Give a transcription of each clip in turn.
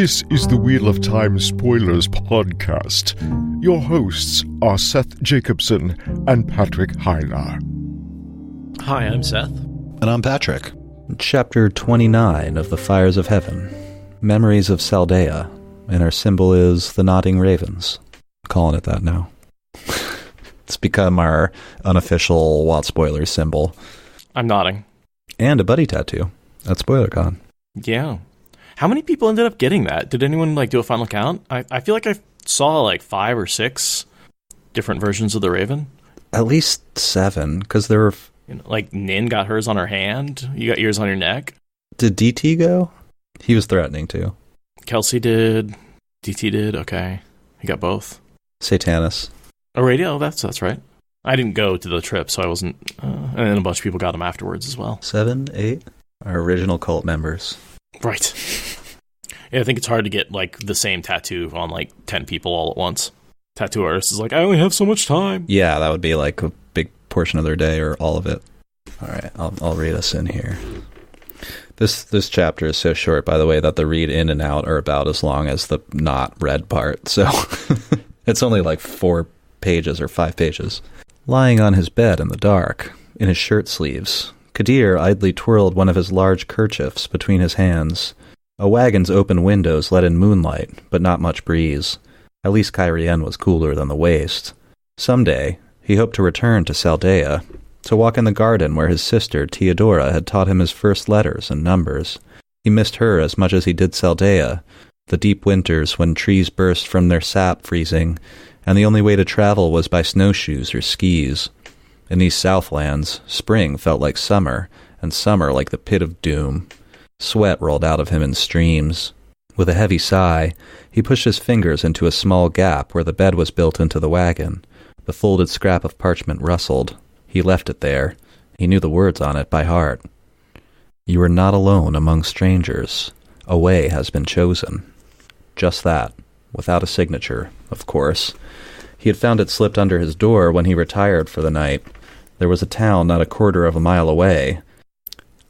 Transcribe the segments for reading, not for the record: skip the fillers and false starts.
This is the Wheel of Time Spoilers podcast. Your hosts are Seth Jacobson and Patrick Heilar. Hi, I'm Seth. And I'm Patrick. Chapter 29 of the Fires of Heaven. Memories of Saldea. And our symbol is the Nodding Ravens. Calling it that now. It's become our unofficial Watt Spoilers symbol. I'm nodding. And a buddy tattoo at SpoilerCon. Yeah. How many people ended up getting that? Did anyone do a final count? I feel like I saw 5 or 6 different versions of the Raven. At least 7, because there were... Nin got hers on her hand. You got yours on your neck. Did DT go? He was threatening too. Kelsey did. DT did. Okay. He got both. Satanus. Oh, radio. That's right. I didn't go to the trip, so I wasn't... and then a bunch of people got them afterwards as well. 7, 8? Our original cult members. Right. Yeah, I think it's hard to get the same tattoo on 10 people all at once. Tattoo artist is I only have so much time. Yeah, that would be a big portion of their day or all of it. All right, I'll read us in here. This chapter is so short, by the way, that the read in and out are about as long as the not read part. So it's only 4 pages or 5 pages. Lying on his bed in the dark, in his shirt sleeves, Kadere idly twirled one of his large kerchiefs between his hands. A wagon's open windows let in moonlight, but not much breeze. At least Cairhien was cooler than the waste. Someday, he hoped to return to Saldea, to walk in the garden where his sister Theodora had taught him his first letters and numbers. He missed her as much as he did Saldea, the deep winters when trees burst from their sap freezing, and the only way to travel was by snowshoes or skis. In these southlands, spring felt like summer, and summer like the pit of doom. Sweat rolled out of him in streams. With a heavy sigh, he pushed his fingers into a small gap where the bed was built into the wagon. The folded scrap of parchment rustled. He left it there. He knew the words on it by heart. "You are not alone among strangers. A way has been chosen." Just that, without a signature, of course. He had found it slipped under his door when he retired for the night. There was a town not a quarter of a mile away.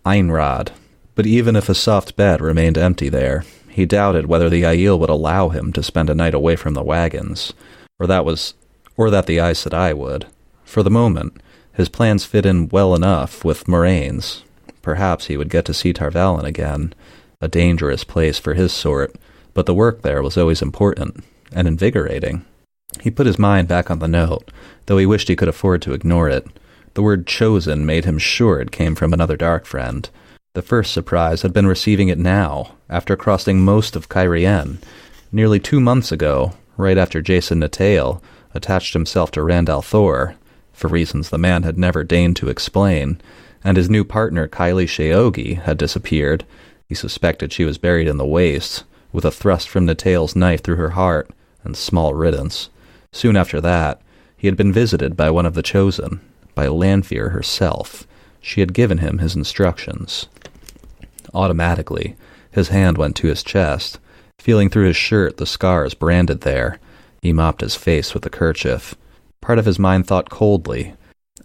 Einrad. But even if a soft bed remained empty there, he doubted whether the Aiel would allow him to spend a night away from the wagons, or that the Aes Sedai would. For the moment, his plans fit in well enough with Moraine's. Perhaps he would get to see Tarvalin again, a dangerous place for his sort, but the work there was always important, and invigorating. He put his mind back on the note, though he wished he could afford to ignore it. The word chosen made him sure it came from another darkfriend. The first surprise had been receiving it now, after crossing most of Cairhien. Nearly 2 months ago, right after Jason Natael attached himself to Randall Thor, for reasons the man had never deigned to explain, and his new partner Kylie Sheogi had disappeared. He suspected she was buried in the waste, with a thrust from Natael's knife through her heart, and small riddance. Soon after that, he had been visited by one of the chosen, by Lanfear herself. She had given him his instructions. Automatically, his hand went to his chest. Feeling through his shirt the scars branded there, he mopped his face with the kerchief. Part of his mind thought coldly,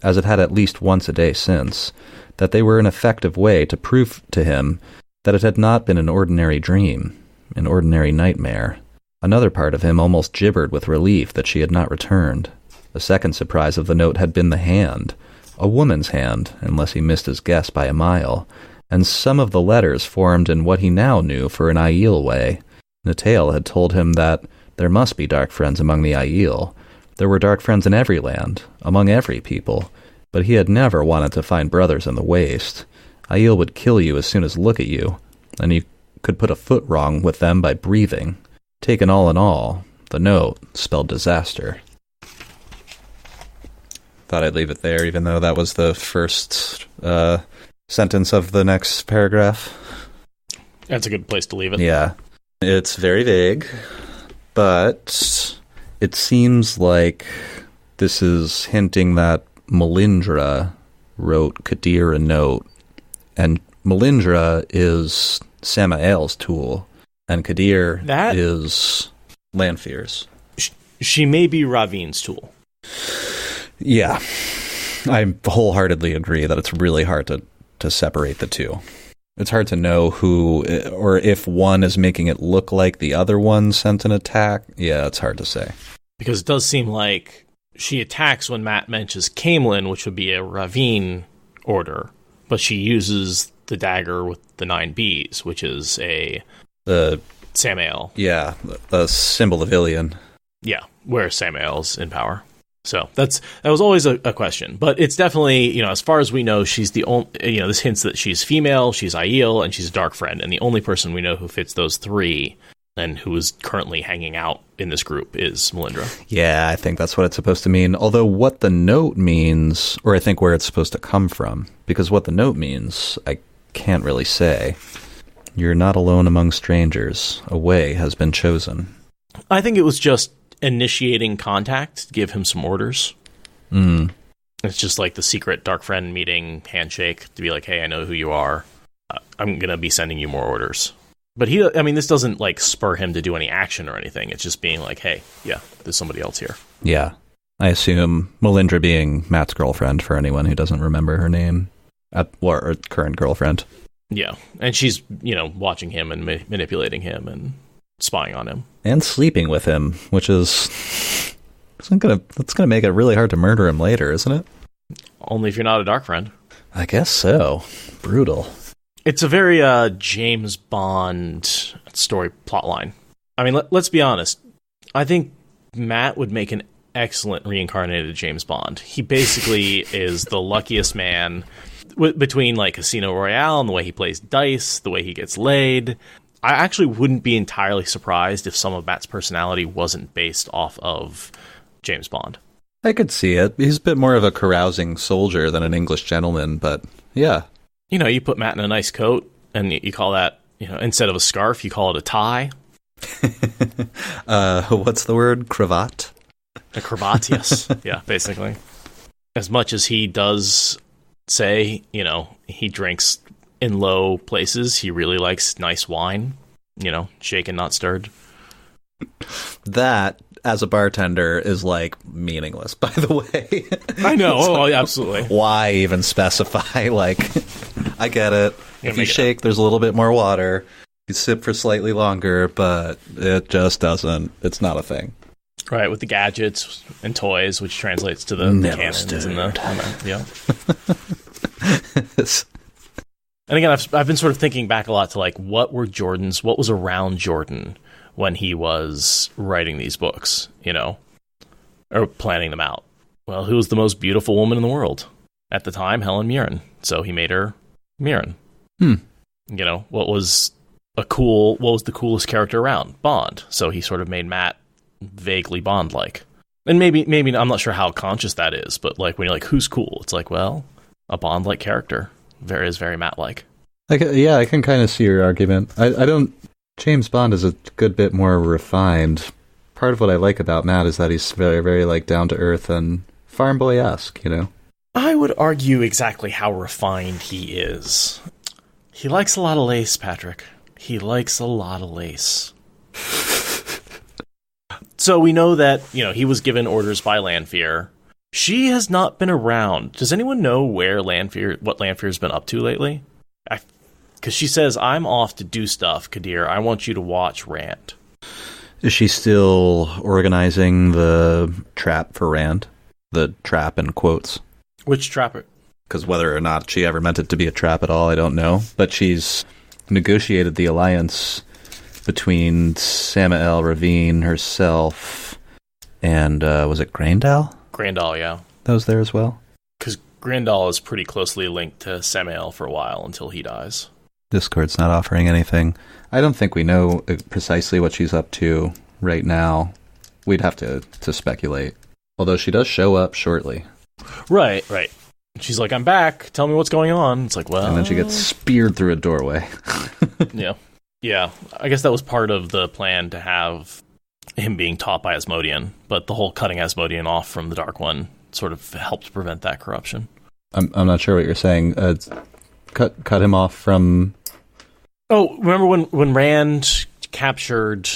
as it had at least once a day since, that they were an effective way to prove to him that it had not been an ordinary dream, an ordinary nightmare. Another part of him almost gibbered with relief that she had not returned. The second surprise of the note had been the hand, a woman's hand, unless he missed his guess by a mile, and some of the letters formed in what he now knew for an Aiel way. Natael had told him that there must be dark friends among the Aiel. There were dark friends in every land, among every people, but he had never wanted to find brothers in the waste. Aiel would kill you as soon as look at you, and you could put a foot wrong with them by breathing. Taken all in all, the note spelled disaster. Thought I'd leave it there, even though that was the first sentence of the next paragraph. That's a good place to leave it. Yeah. It's very vague, but it seems like this is hinting that Melindra wrote Kadere a note, and Melindra is Samael's tool, and Kadere is Lanfear's. She may be Ravin's tool. Yeah. I wholeheartedly agree that it's really hard to separate the two. It's hard to know who, or if one is making it look like the other one sent an attack. Yeah, it's hard to say. Because it does seem like she attacks when Matt mentions Camelin, which would be a Ravine order, but she uses the dagger with the 9 Bs, which is a Samael. Yeah, a symbol of Ilion. Yeah, where Samael's in power. So that was always a question, but it's definitely, as far as we know, she's the only, this hints that she's female, she's Aiel, and she's a darkfriend, and the only person we know who fits those 3 and who is currently hanging out in this group is Melindra. Yeah, I think that's what it's supposed to mean. Although what the note means, or I think where it's supposed to come from, because what the note means, I can't really say. You're not alone among strangers. A way has been chosen. I think it was just initiating contact to give him some orders. It's just like the secret dark friend meeting handshake to be like, hey, I know who you are. I'm going to be sending you more orders. But this doesn't like spur him to do any action or anything. It's just being like, hey, yeah, there's somebody else here. Yeah. I assume Melindra being Matt's girlfriend, for anyone who doesn't remember her name, or current girlfriend. Yeah. And she's, watching him and manipulating him and spying on him. And sleeping with him, which is... that's gonna make it really hard to murder him later, isn't it? Only if you're not a dark friend. I guess so. Brutal. It's a very James Bond story plotline. I mean, let's be honest. I think Matt would make an excellent reincarnated James Bond. He basically is the luckiest man between like Casino Royale and the way he plays dice, the way he gets laid. I actually wouldn't be entirely surprised if some of Matt's personality wasn't based off of James Bond. I could see it. He's a bit more of a carousing soldier than an English gentleman, but yeah. You put Matt in a nice coat, and you call that, instead of a scarf, you call it a tie. What's the word? Cravat? A cravat, yes. Yeah, basically. As much as he does say, he drinks in low places, he really likes nice wine, shaken, not stirred. That, as a bartender, is like meaningless, by the way. I know. Absolutely. Why even specify? Like, I get it. If you shake, there's a little bit more water. You sip for slightly longer, but it just doesn't. It's not a thing. Right, with the gadgets and toys, which translates to the cannons and yeah. And again, I've been sort of thinking back a lot to like what was around Jordan when he was writing these books, or planning them out. Well, who was the most beautiful woman in the world at the time? Helen Mirren. So he made her Mirren. What was the coolest character around? Bond. So he sort of made Matt vaguely Bond-like. And maybe I'm not sure how conscious that is, but like when you're like, who's cool? It's like, well, a Bond-like character is very Matt-like. I can kind of see your argument. James Bond is a good bit more refined. Part of what I like about Matt is that he's very, very like down to earth and farm boy-esque, I would argue exactly how refined he is. He likes a lot of lace, Patrick. He likes a lot of lace. So we know that, he was given orders by Lanfear. She has not been around. Does anyone know what Lanfear's been up to lately? Because she says, I'm off to do stuff, Kadere. I want you to watch Rand. Is she still organizing the trap for Rand? The trap in quotes. Which trap? Because whether or not she ever meant it to be a trap at all, I don't know. But she's negotiated the alliance between Samael, Ravine, herself, and was it Grandal? Grandal, yeah. That was there as well? Because Grandal is pretty closely linked to Samael for a while until he dies. Discord's not offering anything. I don't think we know precisely what she's up to right now. We'd have to speculate. Although she does show up shortly. Right. She's like, I'm back. Tell me what's going on. It's like, well... And then she gets speared through a doorway. Yeah. I guess that was part of the plan to have him being taught by Asmodean. But the whole cutting Asmodean off from the Dark One sort of helped prevent that corruption. I'm not sure what you're saying. Cut him off from... Oh, remember when Rand captured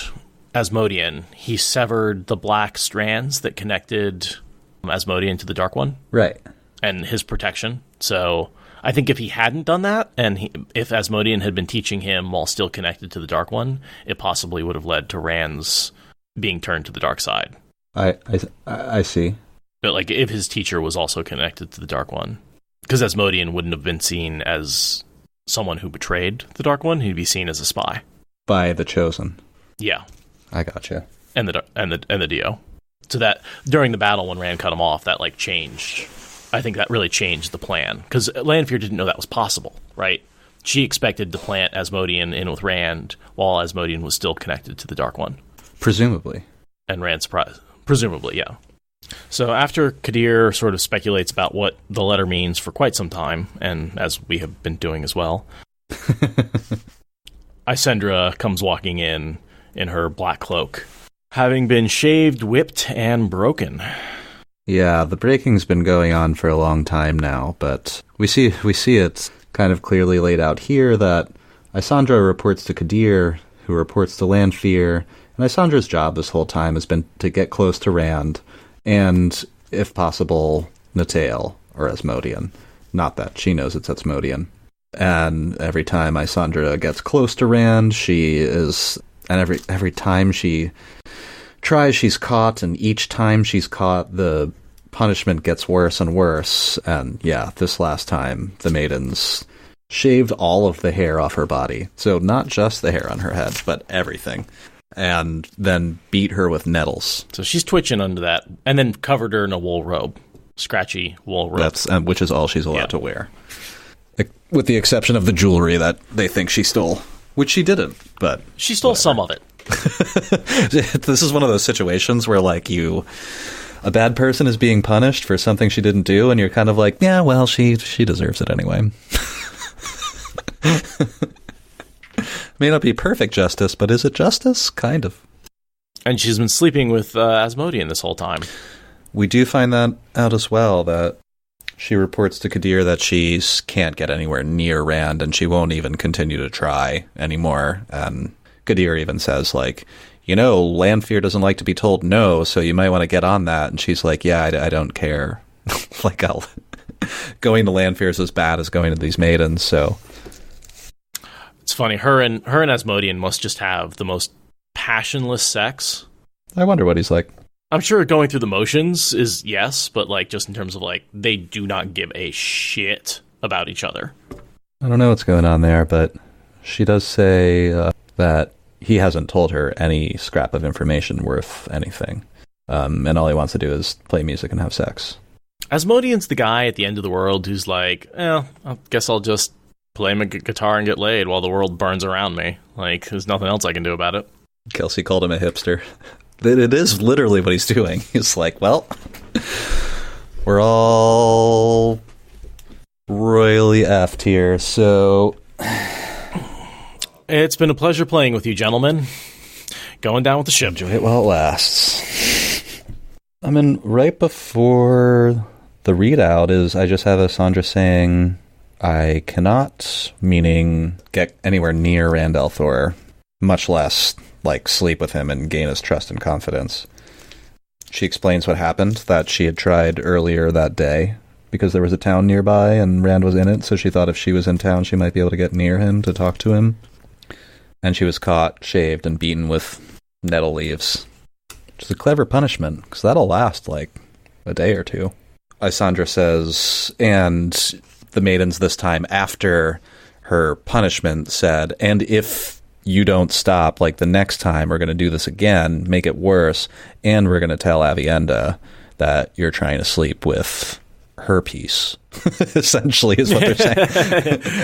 Asmodean, he severed the black strands that connected Asmodean to the Dark One? Right. And his protection. So I think if he hadn't done that, and if Asmodean had been teaching him while still connected to the Dark One, it possibly would have led to Rand's being turned to the dark side. I see. But like, if his teacher was also connected to the Dark One, because Asmodean wouldn't have been seen as someone who betrayed the Dark One; he'd be seen as a spy By the Chosen. Yeah, I gotcha. And the Dio. So that during the battle when Rand cut him off, that like changed. I think that really changed the plan, because Lanfear didn't know that was possible, right? She expected to plant Asmodean in with Rand while Asmodean was still connected to the Dark One. Presumably. And Rand surprised. Presumably, yeah. So after Kadere sort of speculates about what the letter means for quite some time, and as we have been doing as well, Isendre comes walking in her black cloak, having been shaved, whipped, and broken. Yeah, the breaking's been going on for a long time now, but we see it kind of clearly laid out here that Isendre reports to Kadere, who reports to Lanfear, and Isandre's job this whole time has been to get close to Rand, and, if possible, Natael, or Asmodean. Not that she knows it's Asmodean. And every time Isendre gets close to Rand, every time she tries, she's caught, and each time she's caught, the punishment gets worse and worse. And yeah, this last time, the Maidens shaved all of the hair off her body. So not just the hair on her head, but everything. And then beat her with nettles. So she's twitching under that, and then covered her in a wool robe. Scratchy wool robe. Which is all she's allowed to wear. With the exception of the jewelry that they think she stole. Which she didn't, but... She stole some of it. This is one of those situations where, like, a bad person is being punished for something she didn't do, and you're kind of like, yeah, well, she deserves it anyway. May not be perfect justice, but is it justice? Kind of. And she's been sleeping with Asmodean this whole time. We do find that out as well, that she reports to Kadere that she can't get anywhere near Rand, and she won't even continue to try anymore. And Kadere even says, like, Lanfear doesn't like to be told no, so you might want to get on that. And she's like, yeah, I don't care. Like, going to Lanfear is as bad as going to these Maidens, so... It's funny, her and Asmodean must just have the most passionless sex. I wonder what he's like. I'm sure going through the motions is yes, but like just in terms of like they do not give a shit about each other. I don't know what's going on there, but she does say that he hasn't told her any scrap of information worth anything. And all he wants to do is play music and have sex. Asmodean's the guy at the end of the world who's like, I guess I'll just play my guitar and get laid while the world burns around me. Like, there's nothing else I can do about it. Kelsey called him a hipster. It is literally what he's doing. He's like, well, we're all royally effed here, so... It's been a pleasure playing with you, gentlemen. Going down with the ship. Enjoy it while it lasts. I mean, right before the readout is I just have Isendre saying... I cannot, meaning get anywhere near Rand al'Thor, much less, like, sleep with him and gain his trust and confidence. She explains what happened, that she had tried earlier that day, because there was a town nearby and Rand was in it, so she thought if she was in town she might be able to get near him to talk to him. And she was caught, shaved, and beaten with nettle leaves. Which is a clever punishment, because that'll last, like, a day or two. Isendre says, and... the Maidens this time after her punishment said, and if you don't stop, like the next time we're going to do this again, make it worse, and we're going to tell Aviendha that you're trying to sleep with her piece, essentially is what they're saying.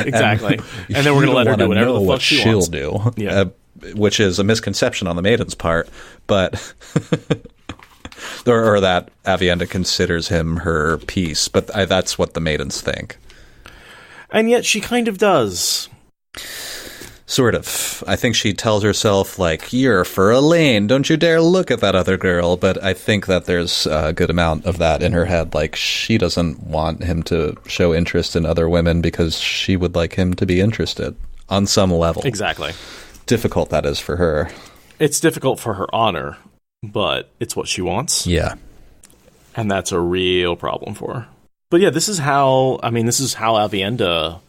Exactly. And then we're going to let her do whatever the fuck she wants. Do. Yeah. Which is a misconception on the Maiden's part, but... or that Aviendha considers him her piece, but that's what the Maidens think. And yet she kind of does. Sort of. I think she tells herself, like, you're for Elaine, don't you dare look at that other girl. But I think that there's a good amount of that in her head. Like, she doesn't want him to show interest in other women because she would like him to be interested on some level. Exactly. Difficult that is for her. It's difficult for her honor, but it's what she wants. Yeah. And that's a real problem for her. But yeah, this is how Aviendha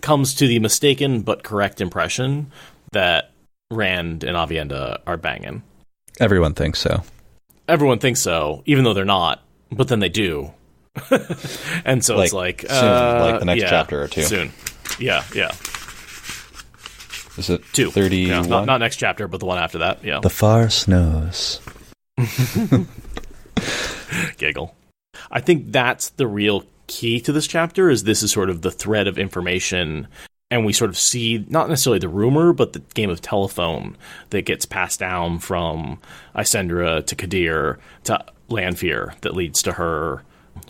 comes to the mistaken but correct impression that Rand and Aviendha are banging. Everyone thinks so. Everyone thinks so, even though they're not, but then they do. And so it's like... soon, like the next chapter or two. Soon. Yeah. Is it 2? 31? Yeah, not next chapter, but the one after that, yeah. The far snows. Giggle. I think that's the real key to this chapter, is this is sort of the thread of information, and we sort of see, not necessarily the rumor, but the game of telephone that gets passed down from Isendre to Kadere to Lanfear that leads to her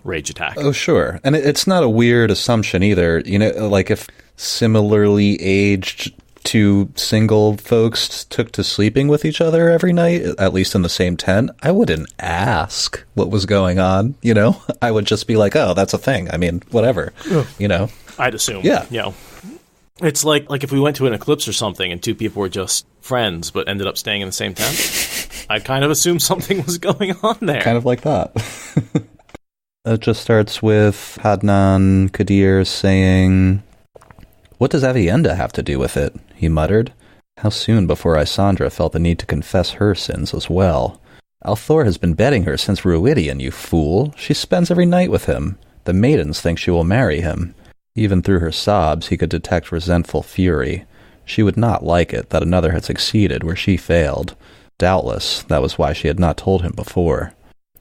rage attack. Oh, sure. And it's not a weird assumption either. You know, like if similarly aged two single folks took to sleeping with each other every night, at least in the same tent, I wouldn't ask what was going on, you know? I would just be like, oh, that's a thing. I mean, whatever, you know? I'd assume. Yeah. You know, it's like if we went to an eclipse or something and two people were just friends but ended up staying in the same tent, I'd kind of assume something was going on there. Kind of like that. It just starts with Hadnan Kadere saying, "What does Aviendha have to do with it?" he muttered. How soon before Isendre felt the need to confess her sins as well. "Althor has been bedding her since Ruidian, you fool. She spends every night with him. The maidens think she will marry him." Even through her sobs, he could detect resentful fury. She would not like it that another had succeeded where she failed. Doubtless, that was why she had not told him before.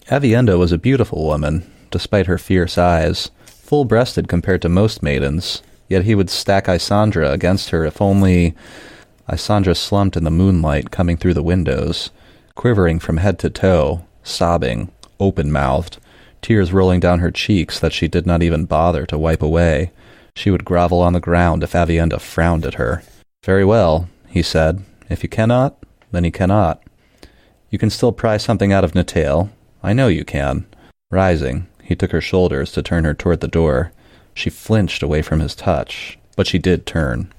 Aviendha was a beautiful woman, despite her fierce eyes, full-breasted compared to most maidens, yet he would stack Isendre against her if only... Isendre slumped in the moonlight coming through the windows, quivering from head to toe, sobbing, open-mouthed, tears rolling down her cheeks that she did not even bother to wipe away. She would grovel on the ground if Aviendha frowned at her. "Very well," he said. "If you cannot, then you cannot. You can still pry something out of Natail. I know you can." Rising, he took her shoulders to turn her toward the door. She flinched away from his touch, but she did turn.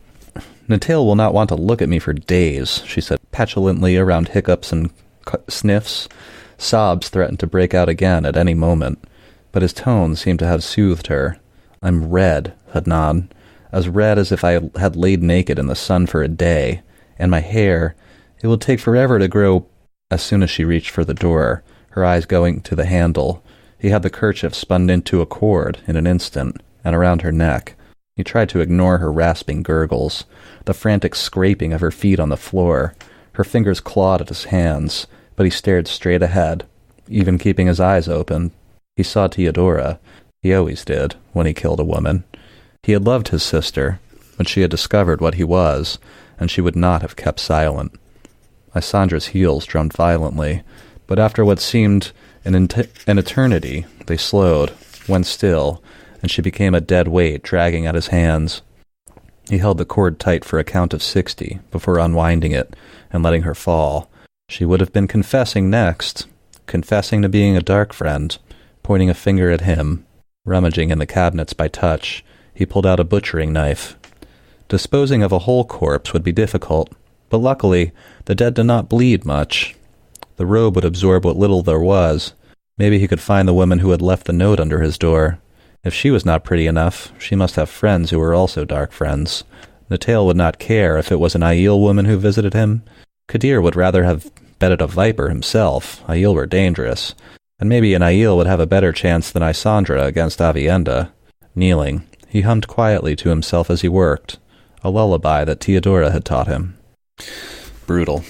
"Natail will not want to look at me for days," she said petulantly around hiccups and sniffs. Sobs threatened to break out again at any moment, but his tone seemed to have soothed her. "I'm red, Hadnan, as red as if I had laid naked in the sun for a day, and my hair, it will take forever to grow." As soon as she reached for the door, her eyes going to the handle, he had the kerchief spun into a cord in an instant, and around her neck. He tried to ignore her rasping gurgles, the frantic scraping of her feet on the floor. Her fingers clawed at his hands, but he stared straight ahead, even keeping his eyes open. He saw Theodora. He always did, when he killed a woman. He had loved his sister, but she had discovered what he was, and she would not have kept silent. Isandre's heels drummed violently, but after what seemed an eternity, they slowed, went still, and she became a dead weight dragging at his hands. He held the cord tight for a count of 60 before unwinding it and letting her fall. She would have been confessing next, confessing to being a darkfriend, pointing a finger at him. Rummaging in the cabinets by touch, he pulled out a butchering knife. Disposing of a whole corpse would be difficult, but luckily the dead did not bleed much. The robe would absorb what little there was. Maybe he could find the woman who had left the note under his door. If she was not pretty enough, she must have friends who were also dark friends. Natail would not care if it was an Aiel woman who visited him. Kadere would rather have bedded a viper himself. Aiel were dangerous. And maybe an Aiel would have a better chance than Isendre against Aviendha. Kneeling, he hummed quietly to himself as he worked, a lullaby that Theodora had taught him. Brutal.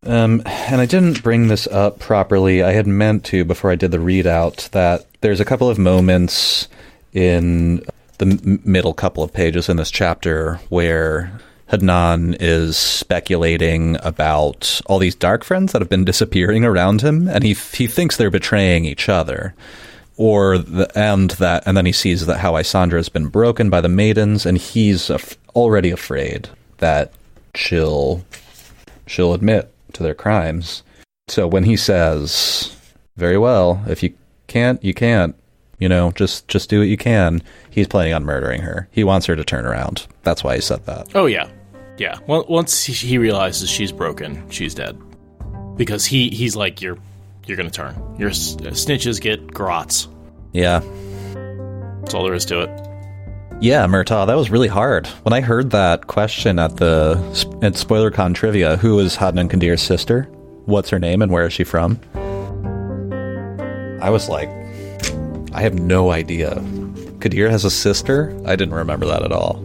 And I didn't bring this up properly. I had meant to before I did the readout, that there's a couple of moments in the middle couple of pages in this chapter where Hadnan is speculating about all these dark friends that have been disappearing around him, and he thinks they're betraying each other. And then he sees that how Isendre has been broken by the Maidens, and he's already afraid that she'll admit to their crimes. So when he says, "Very well, if you can't, you can't, you know, just do what you can," he's planning on murdering her. He wants her to turn around. That's why he said that. Oh, yeah. Yeah. Well, once he realizes she's broken, she's dead. Because he's like, you're going to turn. Your snitches get grots. Yeah. That's all there is to it. Yeah, Murtaugh, that was really hard. When I heard that question at SpoilerCon trivia, who is Hadnan Kadir's sister? What's her name and where is she from? I was like, I have no idea. Kadir has a sister? I didn't remember that at all.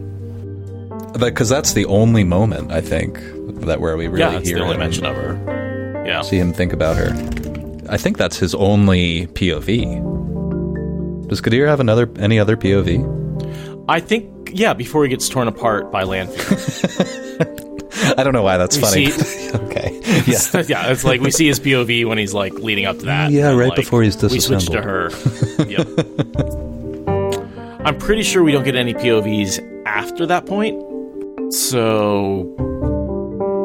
Because that's the only moment, I think, where we really hear the only him, mention of her. Yeah. See him think about her. I think that's his only POV. Does Kadir have any other POV? I think, before he gets torn apart by Lanfear. I don't know why that's funny. Okay. Yeah. It's like we see his POV when he's like leading up to that. Yeah, and, right like, before he's disassembled. We switch to her. Yep. I'm pretty sure we don't get any POVs after that point. So,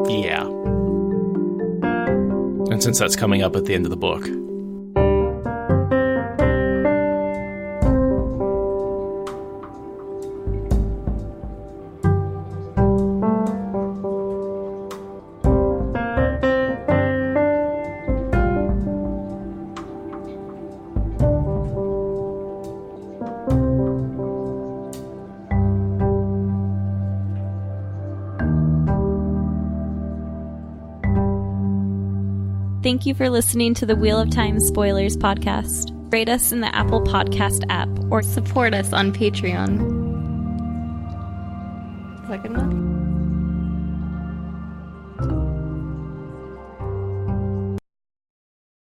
yeah. And since that's coming up at the end of the book. Thank you for listening to the Wheel of Time Spoilers podcast. Rate us in the Apple Podcast app or support us on Patreon. Is that good enough?